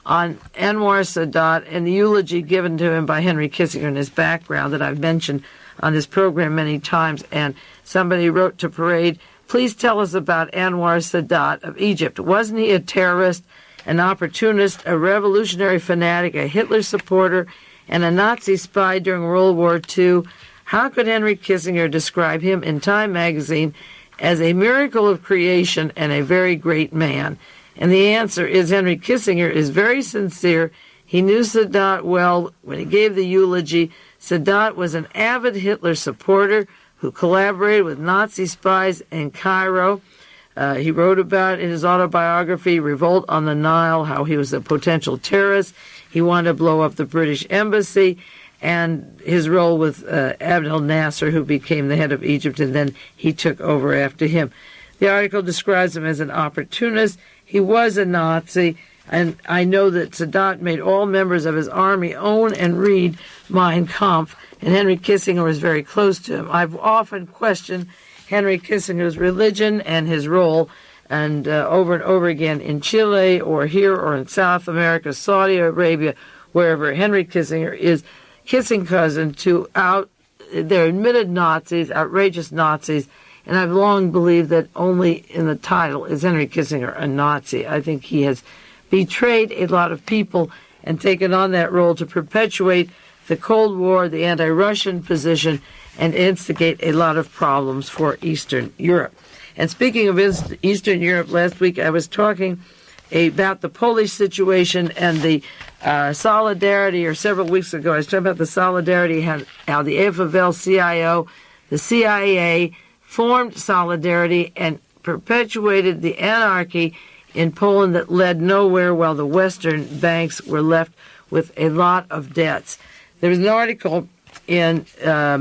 on Anwar Sadat and the eulogy given to him by Henry Kissinger and his background that I've mentioned on this program many times. And somebody wrote to Parade, "Please tell us about Anwar Sadat of Egypt. Wasn't he a terrorist, an opportunist, a revolutionary fanatic, a Hitler supporter, and a Nazi spy during World War II? How could Henry Kissinger describe him in Time magazine as a miracle of creation and a very great man?" And the answer is Henry Kissinger is very sincere. He knew Sadat well. When he gave the eulogy, Sadat was an avid Hitler supporter who collaborated with Nazi spies in Cairo. He wrote about in his autobiography, Revolt on the Nile, how he was a potential terrorist. He wanted to blow up the British embassy, and his role with Abdel Nasser, who became the head of Egypt, and then he took over after him. The article describes him as an opportunist. He was a Nazi, and I know that Sadat made all members of his army own and read Mein Kampf, and Henry Kissinger was very close to him. I've often questioned Henry Kissinger's religion and his role, and over again in Chile or here or in South America, Saudi Arabia, wherever Henry Kissinger is kissing cousin to they're admitted Nazis, outrageous Nazis, and I've long believed that only in the title is Henry Kissinger a Nazi. I think he has betrayed a lot of people and taken on that role to perpetuate the Cold War, the anti-Russian position, and instigate a lot of problems for Eastern Europe. And speaking of Eastern Europe, last week I was talking about the Polish situation and the solidarity, or several weeks ago I was talking about the solidarity, how the AFL-CIO, the CIA, formed solidarity and perpetuated the anarchy in Poland that led nowhere, while the Western banks were left with a lot of debts. There was an article in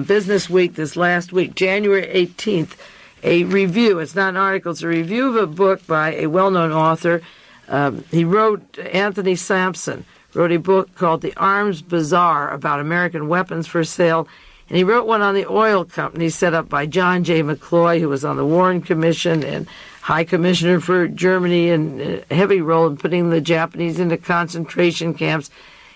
Business Week this last week, January 18th, a review. It's not an article, it's a review of a book by a well-known author. Anthony Sampson wrote a book called The Arms Bazaar about American weapons for sale, and he wrote one on the oil companies set up by John J. McCloy, who was on the Warren Commission and High Commissioner for Germany, and a heavy role in putting the Japanese into concentration camps.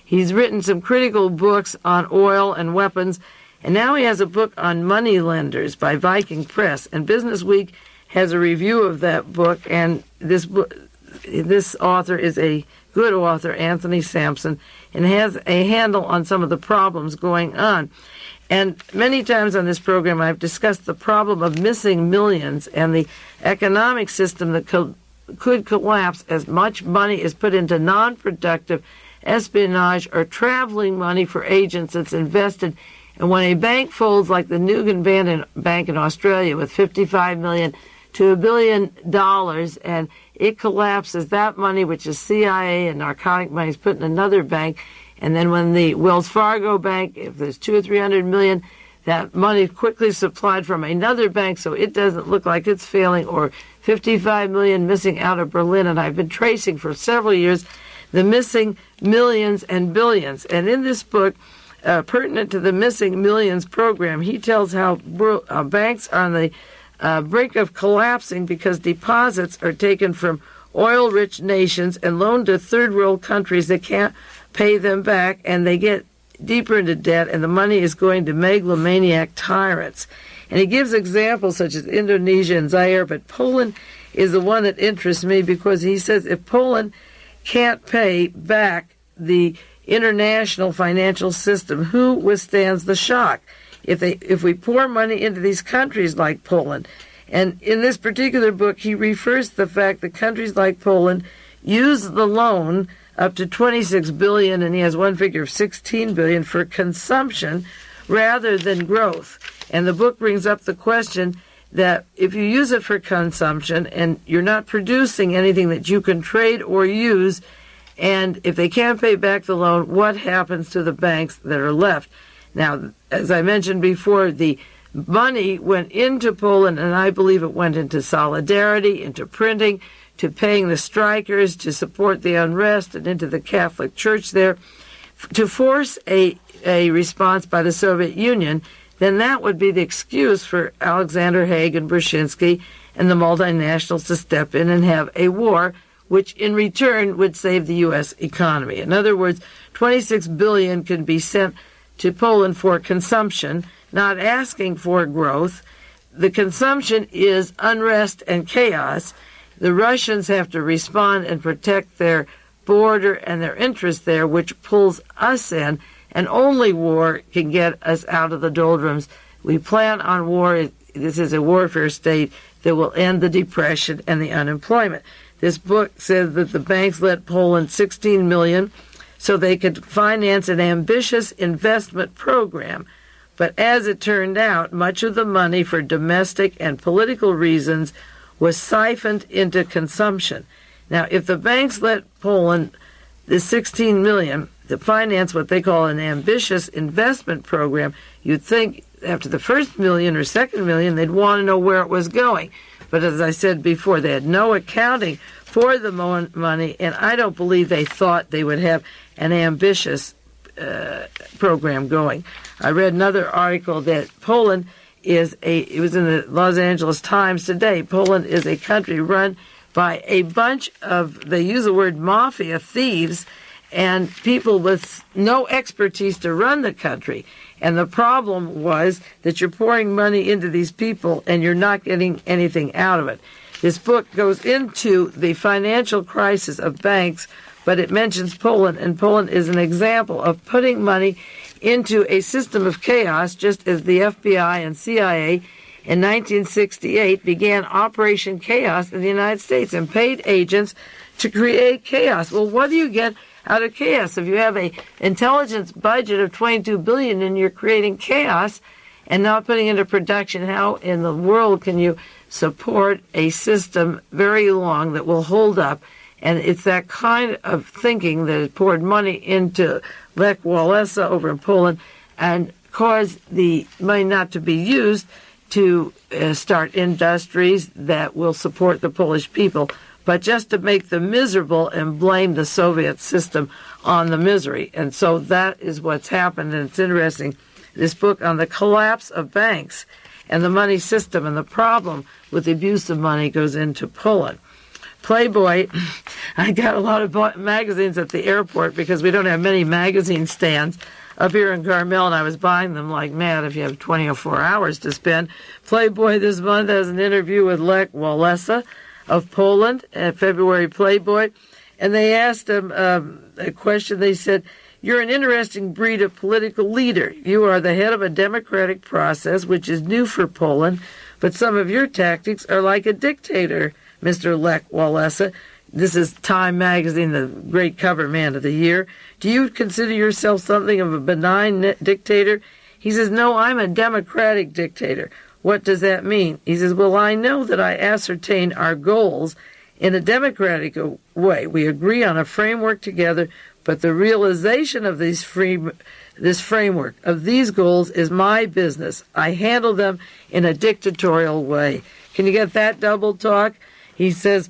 He's written some critical books on oil and weapons, and now he has a book on money lenders by Viking Press. And Business Week has a review of that book, and this author is a good author, Anthony Sampson, and has a handle on some of the problems going on. And many times on this program I've discussed the problem of missing millions and the economic system that could collapse as much money is put into non-productive espionage or traveling money for agents that's invested. And when a bank folds, like the Nugan Bank in Australia with $55 million to $1 billion, and it collapses, that money, which is CIA and narcotic money, is put in another bank. And then when the Wells Fargo Bank, if there's $200 or $300 million, that money is quickly supplied from another bank so it doesn't look like it's failing, or $55 million missing out of Berlin. And I've been tracing for several years the missing millions and billions. And in this book, pertinent to the Missing Millions program, he tells how banks are on the brink of collapsing because deposits are taken from oil-rich nations and loaned to third-world countries that can't pay them back, and they get deeper into debt, and the money is going to megalomaniac tyrants. And he gives examples such as Indonesia and Zaire, but Poland is the one that interests me because he says if Poland can't pay back the international financial system, who withstands the shock? If we pour money into these countries like Poland, and in this particular book he refers to the fact that countries like Poland use the loan up to $26 billion, and he has one figure of $16 billion for consumption rather than growth. And the book brings up the question that if you use it for consumption and you're not producing anything that you can trade or use, and if they can't pay back the loan, what happens to the banks that are left? Now, as I mentioned before, the money went into Poland, and I believe it went into solidarity, into printing, to paying the strikers, to support the unrest, and into the Catholic Church there, to force a response by the Soviet Union. Then that would be the excuse for Alexander Haig and Brzezinski and the multinationals to step in and have a war, which in return would save the U.S. economy. In other words, $26 billion can be sent to Poland for consumption, not asking for growth. The consumption is unrest and chaos. The Russians have to respond and protect their border and their interest there, which pulls us in, and only war can get us out of the doldrums. We plan on war. This is a warfare state that will end the depression and the unemployment. This book says that the banks lent Poland $16 million so they could finance an ambitious investment program. But as it turned out, much of the money for domestic and political reasons was siphoned into consumption. Now, if the banks let Poland the $16 million to finance what they call an ambitious investment program, you'd think after the first million or second million, they'd want to know where it was going. But as I said before, they had no accounting for the money, and I don't believe they thought they would have an ambitious program going. I read another article that Poland it was in the Los Angeles Times today. Poland is a country run by a bunch of, they use the word mafia, thieves, and people with no expertise to run the country. And the problem was that you're pouring money into these people and you're not getting anything out of it. This book goes into the financial crisis of banks, but it mentions Poland, and Poland is an example of putting money into a system of chaos, just as the FBI and CIA in 1968 began Operation Chaos in the United States and paid agents to create chaos. Well, what do you get out of chaos? If you have an intelligence budget of $22 billion and you're creating chaos and not putting into production, how in the world can you support a system very long that will hold up? And it's that kind of thinking that has poured money into Lech Walesa over in Poland and caused the money not to be used to start industries that will support the Polish people, but just to make them miserable and blame the Soviet system on the misery. And so that is what's happened, and it's interesting. This book on the collapse of banks and the money system and the problem with the abuse of money goes into Poland. Playboy, I got a lot of magazines at the airport because we don't have many magazine stands up here in Carmel, and I was buying them like mad if you have 24 hours to spend. Playboy this month has an interview with Lech Walesa of Poland at February Playboy, and they asked him a question. They said, "You're an interesting breed of political leader. You are the head of a democratic process, which is new for Poland, but some of your tactics are like a dictator, Mr. Lech Walesa." This is Time magazine, the great cover man of the year. "Do you consider yourself something of a benign dictator?" He says, "No, I'm a democratic dictator." "What does that mean?" He says, "Well, I know that I ascertain our goals in a democratic way. We agree on a framework together, but the realization of this framework, of these goals, is my business. I handle them in a dictatorial way." Can you get that double talk? He says,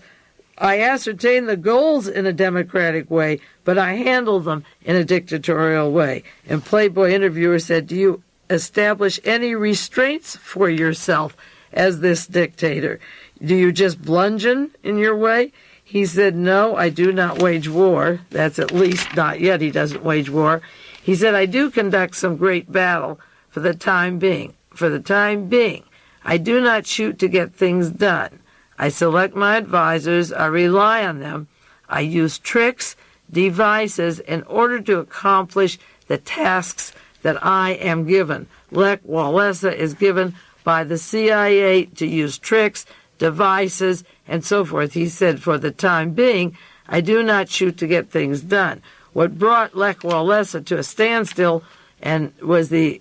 "I ascertain the goals in a democratic way, but I handle them in a dictatorial way." And Playboy interviewer said, "Do you establish any restraints for yourself as this dictator? Do you just bludgeon in your way?" He said, "No, I do not wage war." That's at least not yet. He doesn't wage war. He said, "I do conduct some great battle for the time being. For the time being, I do not shoot to get things done. I select my advisors, I rely on them, I use tricks, devices in order to accomplish the tasks that I am given." Lech Walesa is given by the CIA to use tricks, devices, and so forth. He said, "For the time being, I do not shoot to get things done." What brought Lech Walesa to a standstill and was the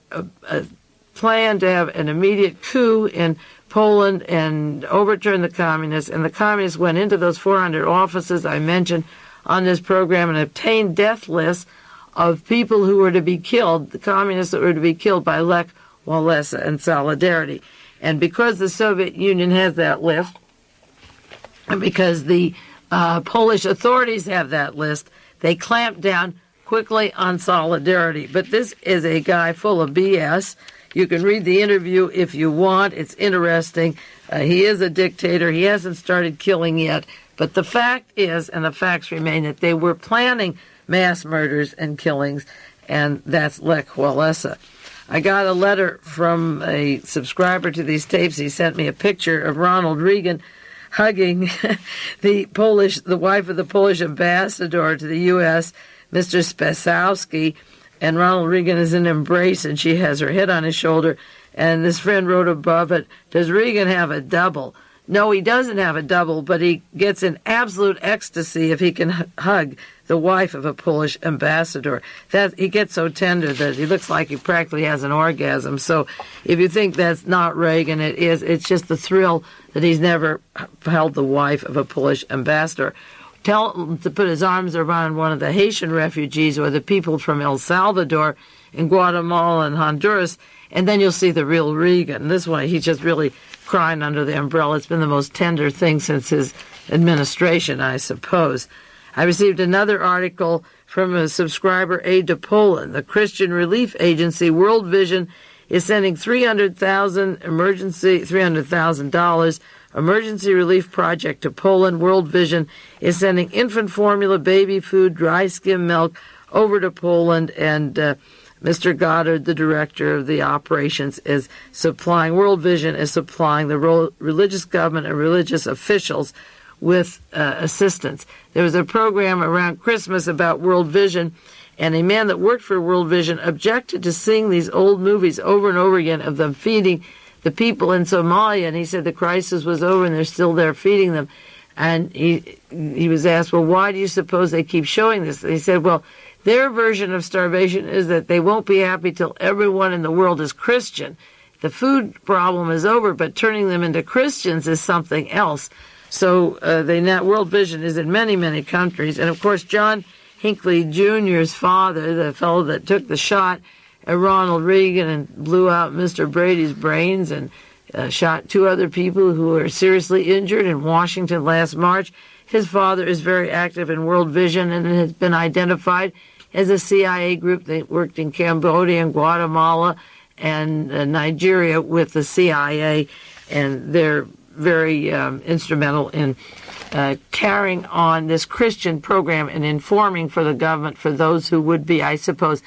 plan to have an immediate coup in Poland and overturn the communists, and the communists went into those 400 offices I mentioned on this program and obtained death lists of people who were to be killed, the communists that were to be killed by Lech Walesa and Solidarity. And because the Soviet Union has that list, and because the Polish authorities have that list, they clamped down quickly on Solidarity. But this is a guy full of BS. You can read the interview if you want. It's interesting. He is a dictator. He hasn't started killing yet. But the fact is, and the facts remain, that they were planning mass murders and killings, and that's Lech Walesa. I got a letter from a subscriber to these tapes. He sent me a picture of Ronald Reagan hugging the wife of the Polish ambassador to the U.S., Mr. Spasowski, and Ronald Reagan is in embrace, and she has her head on his shoulder. And this friend wrote above it, "Does Reagan have a double?" No, he doesn't have a double, but he gets in absolute ecstasy if he can hug the wife of a Polish ambassador. He gets so tender that he looks like he practically has an orgasm. So if you think that's not Reagan, it is. It's just the thrill that he's never held the wife of a Polish ambassador. Tell him to put his arms around one of the Haitian refugees or the people from El Salvador and Guatemala and Honduras, and then you'll see the real Reagan. This one, he's just really crying under the umbrella. It's been the most tender thing since his administration, I suppose. I received another article from a subscriber, Aid to Poland. The Christian relief agency World Vision is sending $300,000 emergency relief project to Poland. World Vision is sending infant formula, baby food, dry skim milk over to Poland, and Mr. Goddard, the director of the operations, is supplying, World Vision is supplying the religious government and religious officials with assistance. There was a program around Christmas about World Vision, And a man that worked for World Vision objected to seeing these old movies over and over again of them feeding the people in Somalia. And he said the crisis was over and they're still there feeding them. And he was asked, well, why do you suppose they keep showing this? They said, well, their version of starvation is that they won't be happy till everyone in the world is Christian. The food problem is over, but turning them into Christians is something else. So World Vision is in many, many countries. And, of course, John Hinckley Jr.'s father, the fellow that took the shot at Ronald Reagan and blew out Mr. Brady's brains and shot 2 other people who were seriously injured in Washington last March. His father is very active in World Vision and has been identified as a CIA group that worked in Cambodia and Guatemala and Nigeria with the CIA, and they're very instrumental in carrying on this Christian program and informing for the government for those who would be, I suppose,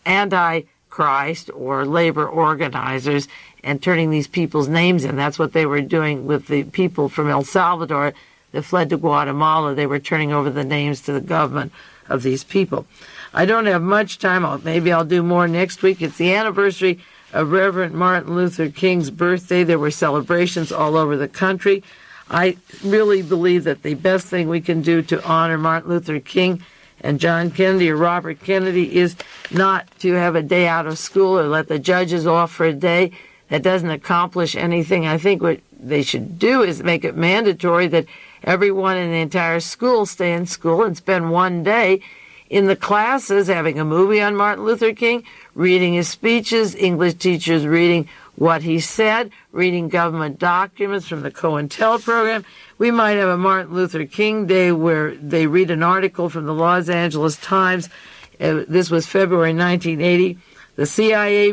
anti-Christ or labor organizers and turning these people's names in. That's what they were doing with the people from El Salvador that fled to Guatemala. They were turning over the names to the government of these people. I don't have much time. Maybe I'll do more next week. It's the anniversary of Reverend Martin Luther King's birthday. There were celebrations all over the country. I really believe that the best thing we can do to honor Martin Luther King and John Kennedy or Robert Kennedy is not to have a day out of school or let the judges off for a day. That doesn't accomplish anything. I think what they should do is make it mandatory that everyone in the entire school stay in school and spend one day in the classes having a movie on Martin Luther King, reading his speeches, English teachers reading what he said, reading government documents from the COINTEL program. We might have a Martin Luther King Day where they read an article from the Los Angeles Times. This was February 1980. The CIA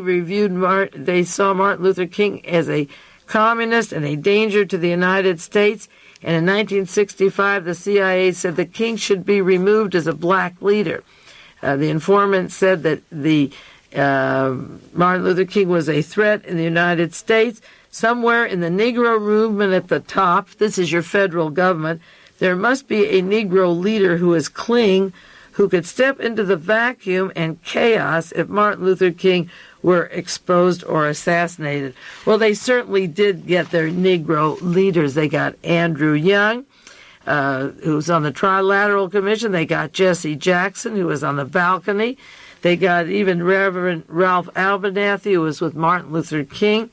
they saw Martin Luther King as a communist and a danger to the United States. And in 1965, the CIA said that King should be removed as a black leader. The informant said that Martin Luther King was a threat in the United States. Somewhere in the Negro movement at the top, this is your federal government, there must be a Negro leader who is clean, who could step into the vacuum and chaos if Martin Luther King were exposed or assassinated. Well, they certainly did get their Negro leaders. They got Andrew Young, who was on the Trilateral Commission. They got Jesse Jackson, who was on the balcony. They got even Reverend Ralph Abernathy, who was with Martin Luther King.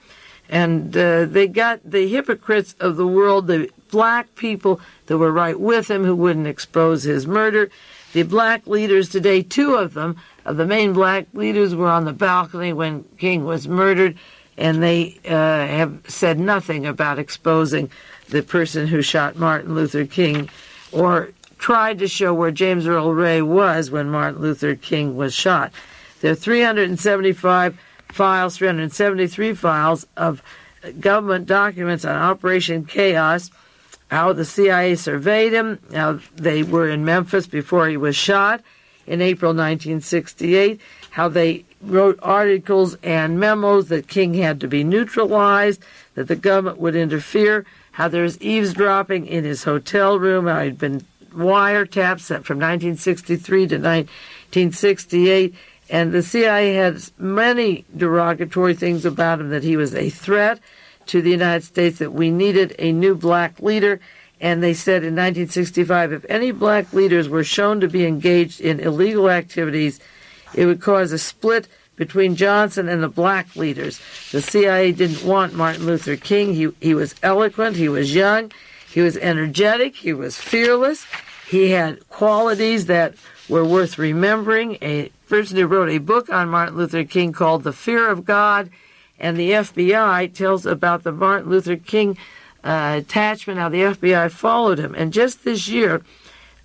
And they got the hypocrites of the world, the black people that were right with him who wouldn't expose his murder. The black leaders today, 2 of them, of the main black leaders, were on the balcony when King was murdered, and they have said nothing about exposing the person who shot Martin Luther King or tried to show where James Earl Ray was when Martin Luther King was shot. There are 373 files of government documents on Operation Chaos, how the CIA surveyed him, how they were in Memphis before he was shot in April 1968, how they wrote articles and memos that King had to be neutralized, that the government would interfere, how there's eavesdropping in his hotel room, how he'd been wiretapped from 1963 to 1968, and the CIA had many derogatory things about him, that he was a threat to the United States, that we needed a new black leader. And they said in 1965, if any black leaders were shown to be engaged in illegal activities, it would cause a split between Johnson and the black leaders. The CIA didn't want Martin Luther King. He was eloquent, he was young, he was energetic, he was fearless, he had qualities that were worth remembering. A person who wrote a book on Martin Luther King called The Fear of God, and the FBI tells about the Martin Luther King attachment, how the FBI followed him. And just this year,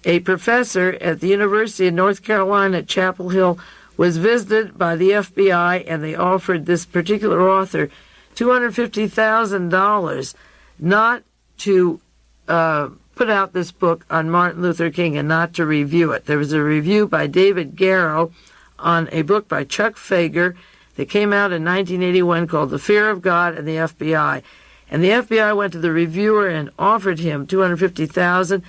a professor at the University of North Carolina at Chapel Hill was visited by the FBI, and they offered this particular author $250,000 not to put out this book on Martin Luther King and not to review it. There was a review by David Garrow on a book by Chuck Fager that came out in 1981 called The Fear of God and the FBI. And the FBI went to the reviewer and offered him $250,000.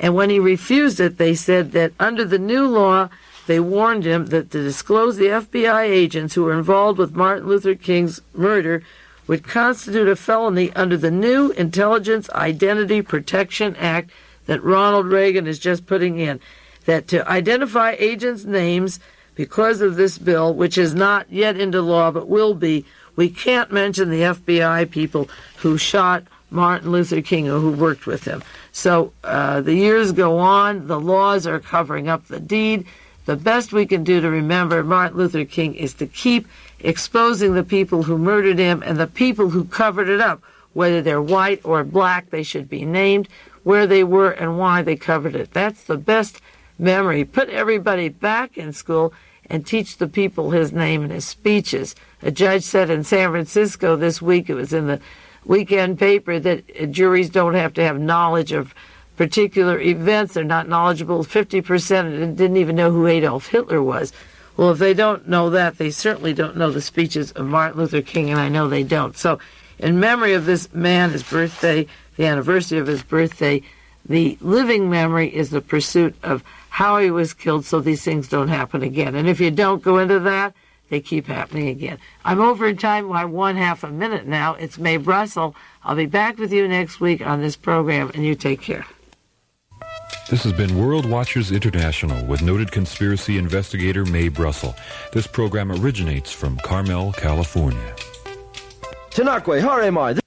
And when he refused it, they said that under the new law, they warned him that to disclose the FBI agents who were involved with Martin Luther King's murder would constitute a felony under the new Intelligence Identity Protection Act that Ronald Reagan is just putting in. That to identify agents' names because of this bill, which is not yet into law but will be, we can't mention the FBI people who shot Martin Luther King or who worked with him. So the years go on, the laws are covering up the deed. The best we can do to remember Martin Luther King is to keep exposing the people who murdered him and the people who covered it up. Whether they're white or black, they should be named, where they were and why they covered it. That's the best memory. Put everybody back in school and teach the people his name and his speeches. A judge said in San Francisco this week, it was in the weekend paper, that juries don't have to have knowledge of particular events. They're not knowledgeable. 50% didn't even know who Adolf Hitler was. Well, if they don't know that, they certainly don't know the speeches of Martin Luther King, and I know they don't. So in memory of this man, his birthday, the anniversary of his birthday, the living memory is the pursuit of how he was killed so these things don't happen again. And if you don't go into that, they keep happening again. I'm over in time by 1/2 minute now. It's Mae Brussell. I'll be back with you next week on this program, and you take care. This has been World Watchers International with noted conspiracy investigator Mae Brussell. This program originates from Carmel, California. Tanakwe, Haremar.